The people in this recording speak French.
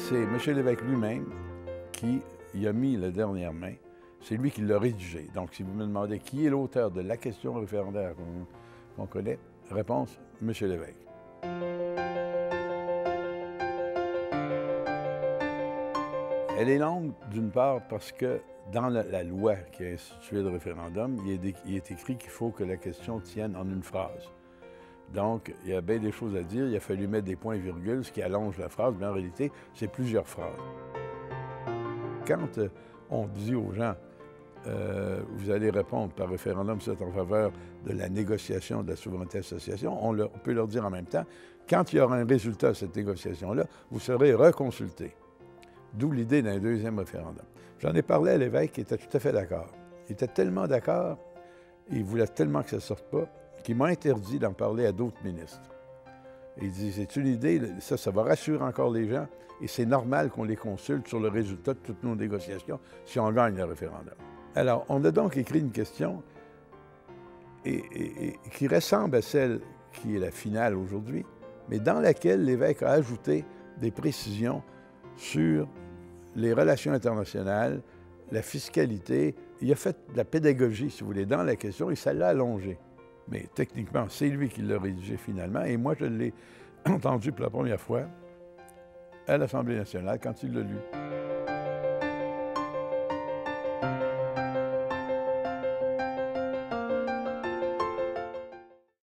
c'est M. l'évêque lui-même qui y a mis la dernière main. C'est lui qui l'a rédigé. Donc, si vous me demandez qui est l'auteur de la question référendaire qu'on connaît, réponse, M. l'évêque. Elle est longue, d'une part, parce que dans la loi qui a institué le référendum, il est écrit qu'il faut que la question tienne en une phrase. Donc, il y a bien des choses à dire. Il a fallu mettre des points-virgules, ce qui allonge la phrase, mais en réalité, c'est plusieurs phrases. Quand on dit aux gens, vous allez répondre par référendum, c'est en faveur de la négociation de la souveraineté association, on peut leur dire en même temps, quand il y aura un résultat à cette négociation-là, vous serez reconsultés. D'où l'idée d'un deuxième référendum. J'en ai parlé à l'évêque qui était tout à fait d'accord. Il était tellement d'accord, il voulait tellement que ça ne sorte pas, qu'il m'a interdit d'en parler à d'autres ministres. Et il dit, c'est une idée, ça va rassurer encore les gens, et c'est normal qu'on les consulte sur le résultat de toutes nos négociations si on gagne le référendum. Alors, on a donc écrit une question qui ressemble à celle qui est la finale aujourd'hui, mais dans laquelle l'évêque a ajouté des précisions sur les relations internationales, la fiscalité. Il a fait de la pédagogie, si vous voulez, dans la question, et ça l'a allongé. Mais techniquement, c'est lui qui l'a rédigé finalement, et moi, je l'ai entendu pour la première fois à l'Assemblée nationale quand il l'a lu.